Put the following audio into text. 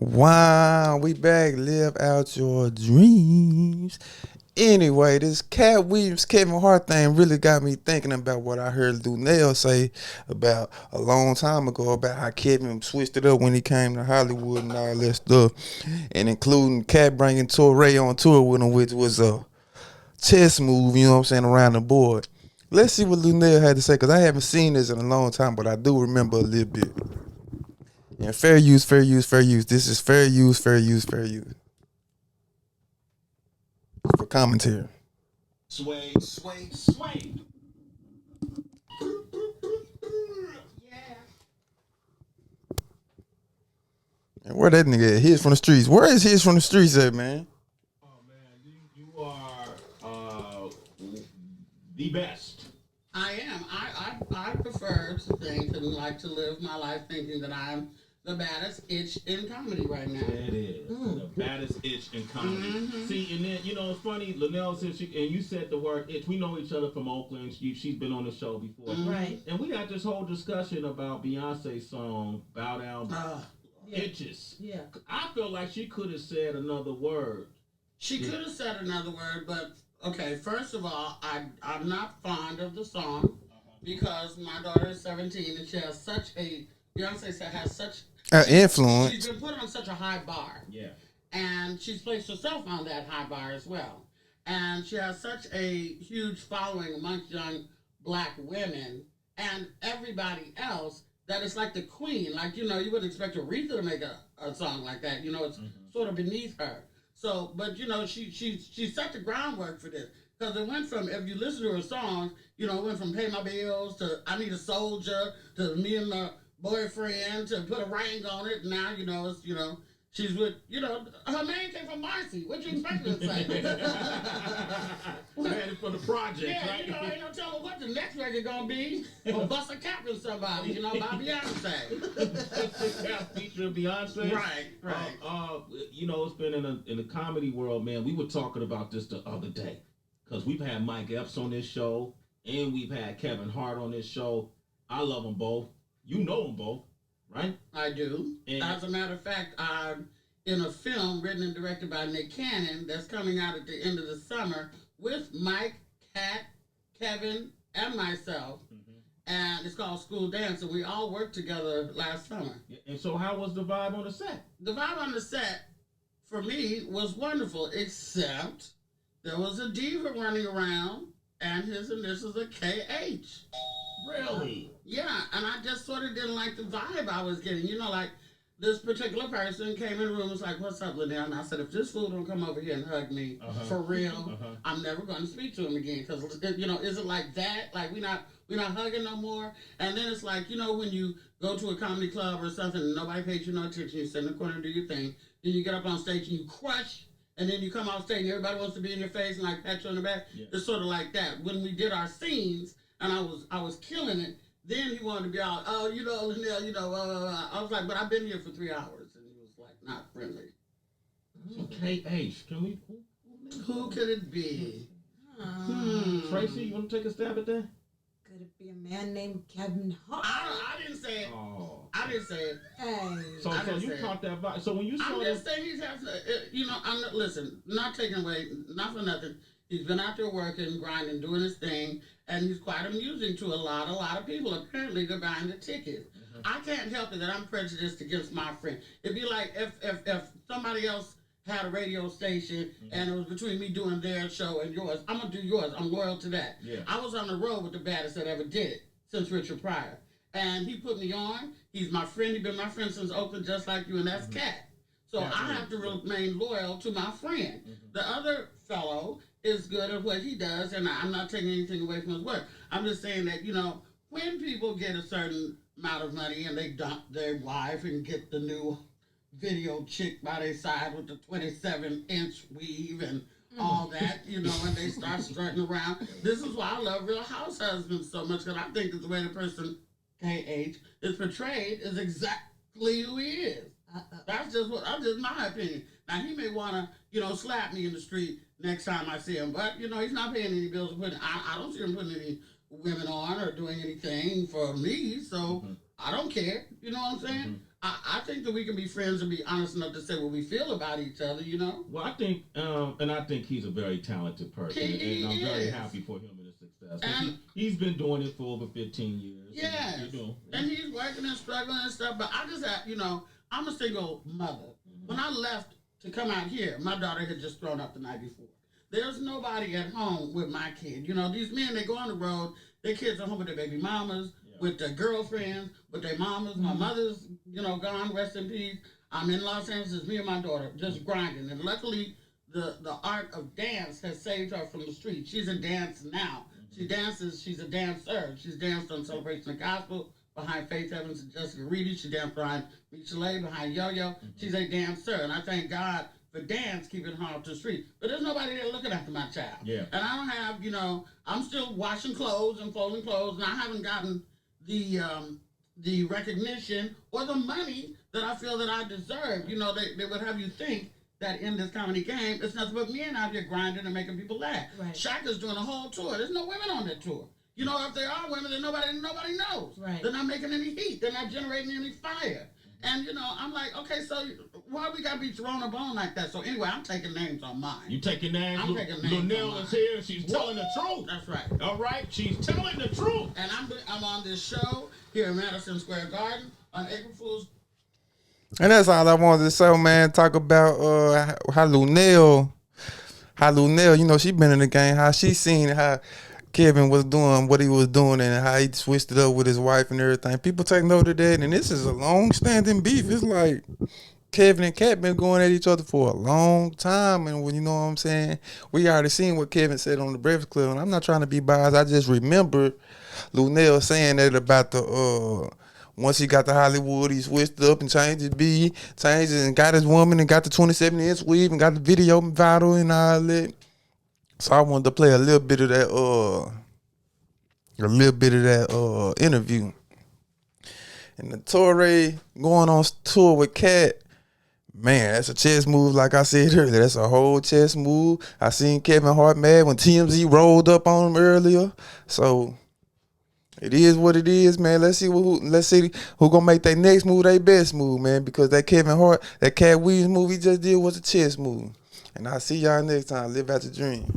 Wow, we back. Live out your dreams. Anyway, this Katt Williams, Kevin Hart thing really got me thinking about what I heard Luenell say about a long time ago about how Kevin switched it up when he came to Hollywood and all that stuff, and including Katt bringing Torre on tour with him, which was a chess move, you know what I'm saying, around the board. Let's see what Luenell had to say, because I haven't seen this in a long time, but I do remember a little bit. Yeah, fair use, fair use, fair use. This is fair use, fair use, fair use. For commentary. Sway, sway, sway. Yeah. And where that nigga at? His from the streets. Where is his from the streets at, man? Oh man, you are the best. I am. I prefer to think and like to live my life thinking that I'm the baddest itch in comedy right now. It is the baddest itch in comedy. Mm-hmm. See, and then it's funny. Luenell said and you said the word itch. We know each other from Oakland. She's been on the show before, Right. And we had this whole discussion about Beyonce's song "Bow Down." Yeah. Itches. Yeah. I feel like she could have said another word. She could have said another word, but okay. First of all, I'm not fond of the song because my daughter is 17 and she has such a Beyonce has such Influence. she's been put on such a high bar. Yeah. And she's placed herself on that high bar as well. And she has such a huge following amongst young black women and everybody else that it's like the queen. Like, you wouldn't expect Aretha to make a song like that. It's sort of beneath her. So, but, she set the groundwork for this. Because it went from, if you listen to her songs, it went from Pay My Bills to I Need a Soldier to Me and My Boyfriend to Put a Ring on It. Now, it's, she's with, her name came from Marcy. What you expect her to say? Man, for the project, Yeah, right? ain't no telling what the next record gonna be. Or bust a cap with somebody, by Beyonce. Yeah, featuring Beyonce. Right. It's been in the comedy world, man. We were talking about this the other day. Because we've had Mike Epps on this show, and we've had Kevin Hart on this show. I love them both. You know them both, right? I do. And as a matter of fact, I'm in a film written and directed by Nick Cannon that's coming out at the end of the summer with Mike, Katt, Kevin, and myself. And it's called School Dance, and we all worked together last summer. And so how was the vibe on the set? The vibe on the set, for me, was wonderful, except there was a diva running around, and his initials are KH. Really? Yeah, and I just sort of didn't like the vibe I was getting. Like this particular person came in the room and was like, "What's up, Luenell?" And I said, "If this fool don't come over here and hug me for real, I'm never going to speak to him again." Because is it like that? Like we're not hugging no more. And then it's like when you go to a comedy club or something and nobody pays you no attention, you sit in the corner and do your thing. Then you get up on stage and you crush. And then you come off stage and everybody wants to be in your face and like pat you on the back. Yeah. It's sort of like that. When we did our scenes and I was killing it, then he wanted to be all, Luenell, I was like, but I've been here for 3 hours. And he was like, not friendly. So KH, can we? Who could it be? Tracy, you want to take a stab at that? Could it be a man named Kevin Hart? I didn't say it. Oh. I didn't say it. Hey. So you caught that vibe. So when you saw I'm just saying he's had, I'm not, listen, not taking away, not for nothing. He's been out there working, grinding, doing his thing, and he's quite amusing to a lot of people. Apparently, they're buying the tickets. I can't help it that I'm prejudiced against my friend. It'd be like if somebody else had a radio station and it was between me doing their show and yours. I'm gonna do yours. I'm loyal to that. Yeah. I was on the road with the baddest that ever did it since Richard Pryor, and he put me on. He's my friend. He's been my friend since Oakland, just like you, and that's Katt. So I have to remain loyal to my friend. The other fellow is good at what he does, and I'm not taking anything away from his work. I'm just saying that when people get a certain amount of money and they dump their wife and get the new video chick by their side with the 27-inch weave and all that, and they start strutting around. This is why I love Real House Husbands so much, because I think that the way the person, KH, is portrayed is exactly who he is. That's just my opinion. Now, he may want to, slap me in the street next time I see him, but, he's not paying any bills. I don't see him putting any women on or doing anything for me, so I don't care. You know what I'm saying? I think that we can be friends and be honest enough to say what we feel about each other, you know? Well, I think, and I think he's a very talented person, He and I'm very is. happy for him and his success. And He's been doing it for over 15 years. yes, and he's working and struggling and stuff. But I just have, I'm a single mother. When I left to come out here, my daughter had just thrown up the night before. There's nobody at home with my kid. These men, they go on the road. Their kids are home with their baby mamas, with their girlfriends, with their mamas. My mother's, gone, rest in peace. I'm in Los Angeles. It's me and my daughter just grinding. And luckily, the art of dance has saved her from the street. She's in dance now. She dances. She's a dancer. She's danced on Celebration of Gospel behind Faith Evans and Jessica Reedy. She danced behind Michelet, behind Yo-Yo. She's a dancer. And I thank God for dance keeping her off the street. But there's nobody there looking after my child. Yeah. And I don't have, I'm still washing clothes and folding clothes, and I haven't gotten the recognition or the money that I feel that I deserve. They would have you think that in this comedy game, it's nothing but men out here grinding and making people laugh. Right. Shaka's doing a whole tour. There's no women on that tour. If there are women, then nobody knows. Right. They're not making any heat. They're not generating any fire. And, I'm like, okay, so why we got to be thrown a bone like that? So anyway, I'm taking names on mine. You taking names? I'm taking names on Luenell mine. is here. She's telling the truth. That's right. All right, she's telling the truth. And I'm on this show here in Madison Square Garden on April Fool's. And that's all I wanted to say, man. Talk about how Luenell, she been in the game, how she seen how Kevin was doing what he was doing and how he switched it up with his wife and everything. People take note of that, and this is a long-standing beef. It's like Kevin and Katt been going at each other for a long time, and you know what I'm saying? We already seen what Kevin said on the Breakfast Club, and I'm not trying to be biased. I just remember Luenell saying that about the once he got to Hollywood, he switched up and changed his beat, changed it and got his woman and got the 27-inch weave and got the video viral and all that. So I wanted to play a little bit of that interview. And the Torre going on tour with Katt, man, that's a chess move. Like I said earlier, that's a whole chess move. I seen Kevin Hart mad when TMZ rolled up on him earlier. So it is what it is, man. Let's see who gonna make their next move, their best move, man. Because that Kevin Hart, that Katt Williams move he just did was a chess move. And I'll see y'all next time. Live out the dream.